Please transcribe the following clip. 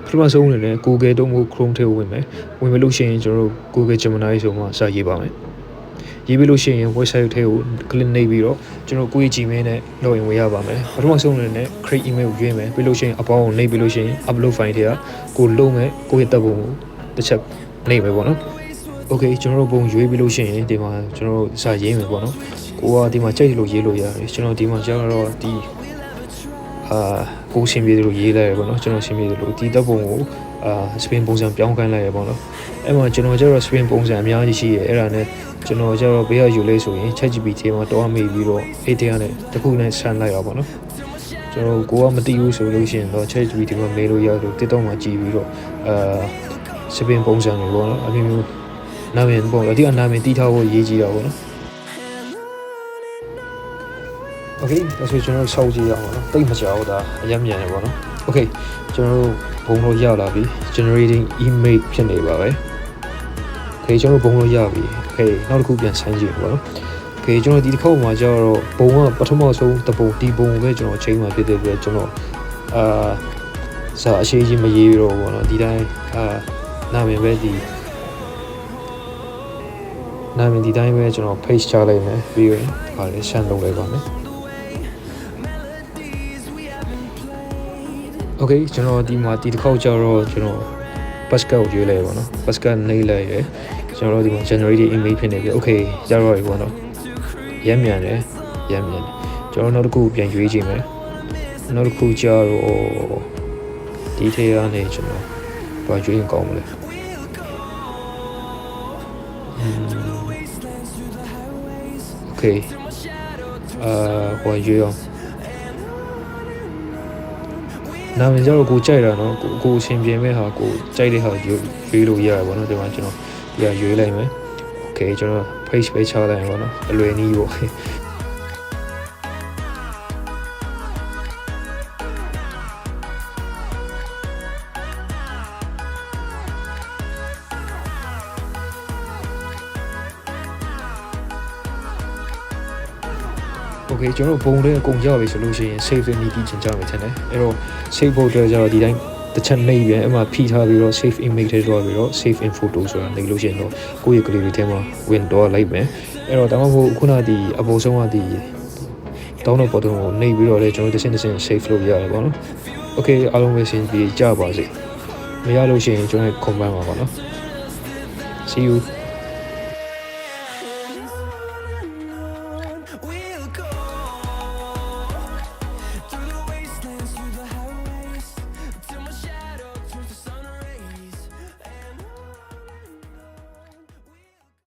ပထမဆုံးအနေနဲ့ Google တို့မို့ Chrome ထဲဝင်မယ်လို့ရှိရင်ကျွန်တော်တို့ Google Gemini ဆိုမှစရေးပါမယ်ရေးပြီးလို့ရှိရင် website ထဲကို click နှိပ်ပြီးတော့ကျွန်တော်ကိုယ့်ရဲ့ Gmail နဲ့ login ဝင်ရပါမယ်ပထမဆုံးအနေနဲ့ create email ကိုရွေးမယ်ပြီးလို့ရှိရင်အပေါင်းကိုနှိပ်ပြီးလို့ရှိရင် upload file တွေကကိုလုံးမယ်ကိုယ့်ရဲ့တပ်ပုံကိုတစ်ချက်နှိပ်မယ်ပေါ့နော်Okay ကျွန်တော်တို့ပုံရွေးပြီးလို့ရှိရင်ဒီမှာကျွန်တော်တို့စာရေးမယ်ပေါ့နော်ကိုကဒီမှာကြိုက်လို့ရေးလို့ရတယ်ကျွန်တော်ဒီမှာကျတော့ဒီကိုရှင်ပြေလို့ရေးလိုက်ရပေါ့နော်ကျွန်တော်ရှင်ပြေလို့ဒီတပ်ပုံကိုspin ပုံစံပြောင်းခိုင်းလိုက်ရပေါ့နော်အဲ့မှာကျွန်တော်ကျတော့ spin ပုံစံအများကြီးရှိရအဲ့ဒါနဲ့ကျွန်တော်ကျတော့ဘေးကယူလေးဆိုရင် ChatGPT မှာတောင်းမိပြီးတော့ ATM နဲ့တစ်ခုနဲ့ဆန်လိုက်ရပေါ့နော်ကျွန်တော်ကိုကမသိဘူးဆိုလို့ရှိရင်တော့ ChatGPT မှာမေးလို့ရလို့ TikTok မှာကြည့်ပြီးတော့ spin ပုံစံတွေပေါ့နော်အမျိုးမျိုးနာမည်ပေါ့အတိအနာမည်တီးထားဖို့ရေးကြည့်တာပေါ့နော် Okay ဒါဆိုကျွန်တော်စောက်ကြည့်ရအောင်နော်တိတ်မကြောက်တာအရင်မြန်နေပေါ့နော် Okay ကျွန်တော်တို့ဘုံလို့ရလာပြီ generating image ဖြစ်နေပါပဲ Okay ကျွန်တော်ဘုံလို့ရပြီ Okay နောက်တစ်ခုပြန်ဆိုင်းကြည့်ပေါ့နော် Okay ကျွန်တော်ဒီတစ်ခေါက်မှာကျတော့ဘုံကပထမဆုံးတပုံဒီဘုံပဲကျွန်တော်ချိန်မှာဖြစ်တဲ့အတွက်ကျွန်တော်စာအရှိကြီးမရေးတော့ဘူးပေါ့နော်ဒီတိုင်းနာမည်ပဲဒီတိုင်းပဲကျွန်တော် page ချလိုက်မယ်ပြီးရင်ဟာလေရှင်းလုပ်လိုက်ပါမယ် Okay ကျွန်တော်ဒီမှာဒီတစ်ခေါက်ကျတော့ကျွန်တော် basket ကိုရွေးလိုက်ပါတော့ basket နှိပ်လိုက်ရယ်ကျွန်တော်ဒီမှာ generate image ဖြစ်နေပြီ Okay ရတော့ပြီပေါ့နော်ရမ်းမြန်တယ်ကျွန်တော်နောက်တစ်ခုပြန်ရွေးကြည့်မယ်နောက်တစ်ခုကျတော့ဒီထဲကနေကျွန်တော်ဘာရွေးရင်ကောင်းမလဲOkay ဟိုရွေးအောင်နာမည်ကျတော့ကိုကြိုက်တာနော်ကိုအရှင်ပြင်မဲ့ဟာကိုကြိုက်တဲ့ဟာရွေးလို့ရရပါတော့ဒီမှာကျွန်တော်ရွေးလိုက်မယ် Okay ကျွန်တော် page ပဲချလိုက်ပါတော့အလွယ်နည်းပေါ့Okay ကျွန်တော်ဘုံလေးအကုန်ရပြီဆိုလို့ရှိရင် save နေပြီးချင်ကြမယ်ထင်တယ်အဲ့တော့ save ဖို့အတွက်ကျတော့ဒီတိုင်းတစ်ချက်နှိပ်ပြန်အဲ့မှာဖိထားပြီးတော့ save image ထဲသွားပြီးတော့ save in photo ဆိုတာနေလို့ရှိရင်တော့ကိုယ့်ရဲ့ gallery ထဲမှာဝင်တော့လိုက်မယ်အဲ့တော့ဒါမှမဟုတ်ခုနဒီအပေါ်ဆုံးကဒီ download button ကိုနှိပ်ပြီးတော့လေကျွန်တော်တစ်ဆင့် save လုပ်ရတယ်ပေါ့နော် Okay အားလုံးပဲရှင်းပြီးကြပါစေမရလို့ရှိရင်ကျွန်တော် comment ပါပါနော် See you